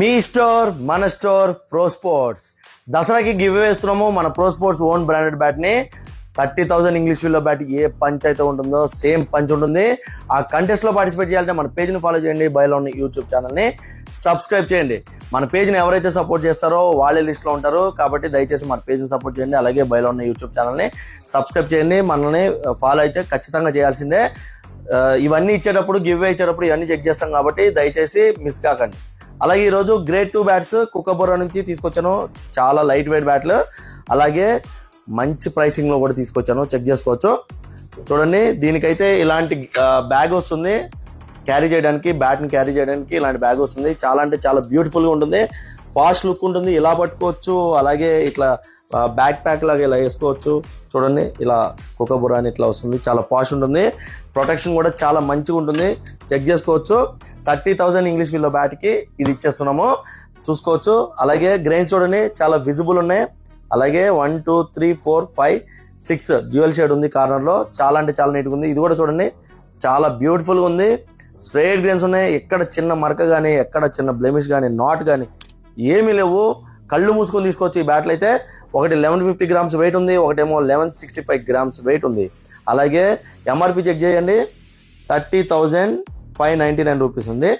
మీ store మన store pro sports దసరాకి give వేస్తున్నాము. మన pro sports own branded bat ని 30,000 ఇంగ్లీష్ విల్లో బ్యాట్ ఏ పంచ్ అయితే ఉంటుందో సేమ్ పంచ్ ఉంటుంది. ఆ కంటెస్ట్ లో పార్టిసిపేట్ చేయాలంటే మన పేజ్ ని ఫాలో చేయండి. బయలో ఉన్న యూట్యూబ్ ఛానల్ ని సబ్స్క్రైబ్ చేయండి. మన పేజ్ ని ఎవరైతే సపోర్ట్ చేస్తారో వాళ్ళే లిస్ట్ లో ఉంటారు. కాబట్టి దయచేసి మన పేజ్ ని సపోర్ట్ చేయండి. అలాగే బయలో ఉన్న యూట్యూబ్ ఛానల్ ని సబ్స్క్రైబ్ చేయండి. మనల్ని ఫాలో అయితే ఖచ్చితంగా చేయాల్సిందే. ఇవన్నీ ఇచ్చేటప్పుడు గివ్ ఇచ్చేటప్పుడు ఇవన్నీ చెక్ చేస్తాం కాబట్టి దయచేసి మిస్ కాకండి. అలాగే ఈరోజు గ్రేడ్ 2 బ్యాట్స్ కుక్కబుర్రా నుంచి తీసుకొచ్చాను. చాలా లైట్ వెయిట్ బ్యాట్లు, అలాగే మంచి ప్రైసింగ్ లో కూడా తీసుకొచ్చాను. చెక్ చేసుకోవచ్చు. చూడండి, దీనికైతే ఇలాంటి బ్యాగ్ వస్తుంది. క్యారీ చేయడానికి, బ్యాట్ ని క్యారీ చేయడానికి ఇలాంటి బ్యాగ్ వస్తుంది. చాలా అంటే చాలా బ్యూటిఫుల్ గా ఉంటుంది. పాష్ లుక్ ఉంటుంది. ఇలా పట్టుకోవచ్చు, అలాగే ఇట్లా బ్యాక్ ప్యాక్ లాగా ఇలా వేసుకోవచ్చు. చూడండి, ఇలా కుక్కబుర్రా అని ఇట్లా వస్తుంది. చాలా పాష్ ఉంటుంది. ప్రొటెక్షన్ కూడా చాలా మంచిగా ఉంటుంది. చెక్ చేసుకోవచ్చు. 30,000 ఇంగ్లీష్ విల్లో బ్యాట్ కి ఇది ఇచ్చేస్తున్నాము, చూసుకోవచ్చు. అలాగే గ్రెయిన్స్ చూడండి, చాలా విజిబుల్ ఉన్నాయి. అలాగే 1 2 3 4 5 6 డ్యూయల్ షేడ్ ఉంది కార్నర్ లో. చాలా అంటే చాలా నీట్గా ఉంది. ఇది కూడా చూడండి, చాలా బ్యూటిఫుల్ గా ఉంది. స్ట్రైట్ గ్రెయిన్స్ ఉన్నాయి. ఎక్కడ చిన్న మరక కానీ, ఎక్కడ చిన్న బ్లెమిష్ కానీ, నాట్ కానీ ఏమీ లేవు. కళ్ళు మూసుకొని తీసుకోవచ్చు. ఈ బ్యాట్లు అయితే ఒకటి 1150 గ్రామ్స్ వెయిట్ ఉంది, ఒకటేమో 1165 గ్రామ్స్ వెయిట్ ఉంది. అలాగే ఎంఆర్పి చెక్ చేయండి, 30,599 రూపీస్ ఉంది.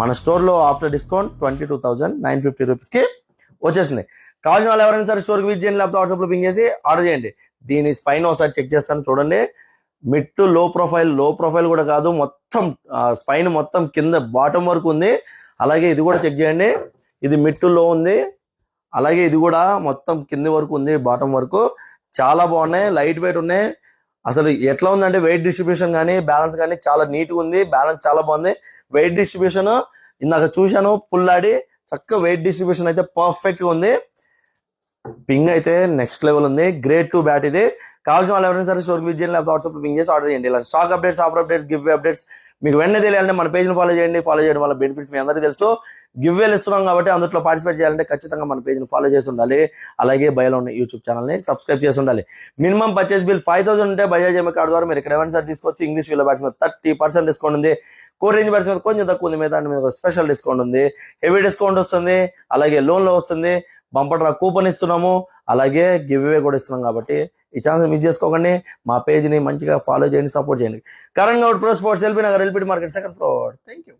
మన స్టోర్లో ఆఫ్టర్ డిస్కౌంట్ 22,950 రూపీస్కి వచ్చేసింది. కావాల్సిన వాళ్ళు ఎవరైనా సరే స్టోర్కి విజిట్ చేయండి, లేకపోతే వాట్సాప్లో పింగ్ చేసి ఆర్డర్ చేయండి. దీని స్పైన్ ఒకసారి చెక్ చేస్తాను. చూడండి, మిడ్ టు లో ప్రొఫైల్ కూడా కాదు, మొత్తం స్పైన్ మొత్తం కింద బాటం వరకు ఉంది. అలాగే ఇది కూడా చెక్ చేయండి, ఇది మిడ్ టు లో ఉంది. అలాగే ఇది కూడా మొత్తం కింది వరకు ఉంది, బాటం వరకు. చాలా బాగున్నాయి, లైట్ వెయిట్ ఉన్నాయి. అసలు ఎట్లా ఉందంటే వెయిట్ డిస్ట్రిబ్యూషన్ కానీ, బ్యాలెన్స్ కానీ చాలా నీట్గా ఉంది. బ్యాలెన్స్ చాలా బాగుంది. వెయిట్ డిస్ట్రిబ్యూషన్ ఇందాక చూశాను, పుల్లాడి చక్కగా వెయిట్ డిస్ట్రిబ్యూషన్ అయితే పర్ఫెక్ట్ గా ఉంది. పింగ్ అయితే నెక్స్ట్ లెవెల్ ఉంది. గ్రేడ్ 2 బ్యాట్ ఇది. కావాల్సిన వాళ్ళు ఎవరైనా సరే స్టోర్ విజిట్ చేయండి, లేకపోతే వాట్సాప్ పింగ్ చేసి ఆర్డర్ చేయండి. ఇలా stock updates, offer updates, give updates మీకు వెంటనే తెలియాలంటే మన పేజ్ని ఫాలో చేయండి. ఫాలో చేయడం వల్ల బెనిఫిట్స్ మీ అందరికీ తెలుసు. గివ్వేలు ఇస్తున్నాం కాబట్టి అందులో పార్టిసిపేట్ చేయాలంటే ఖచ్చితంగా మన పేజ్ని ఫాలో చేసి ఉండాలి. అలాగే బయలో ఉన్న యూట్యూబ్ ఛానల్ని సబ్స్క్రైబ్ చేసి ఉండాలి. మినిమం పర్చేస్ బిల్ 5,000 ఉంటే బజాజ్ ఎంఐ కార్డు ద్వారా మీరు ఇక్కడ ఏమైనా సరే తీసుకొచ్చి ఇంగ్లీష్ విల్లో బ్యాట్స్ మీద 30% డిస్కౌంట్ ఉంది. కోర్ రేంజ్ బ్యాట్స్ మీద కొంచెం తక్కువ ఉంది. మీద మీద స్పెషల్ డిస్కౌంట్ ఉంది. హెవీ డిస్కౌంట్ వస్తుంది. అలాగే లోన్లో వస్తుంది. బంపర్ డ్రా కూపన్ ఇస్తున్నాము. అలాగే గివ్ అవే కూడా ఇస్తున్నాం. కాబట్టి ఈ ఛాన్స్ మిస్ చేసుకోకండి. మా పేజ్ని మంచిగా ఫాలో చేయండి, సపోర్ట్ చేయండి. Karan Goud pro sports, LB Nagar, LB market, second floor. Thank you.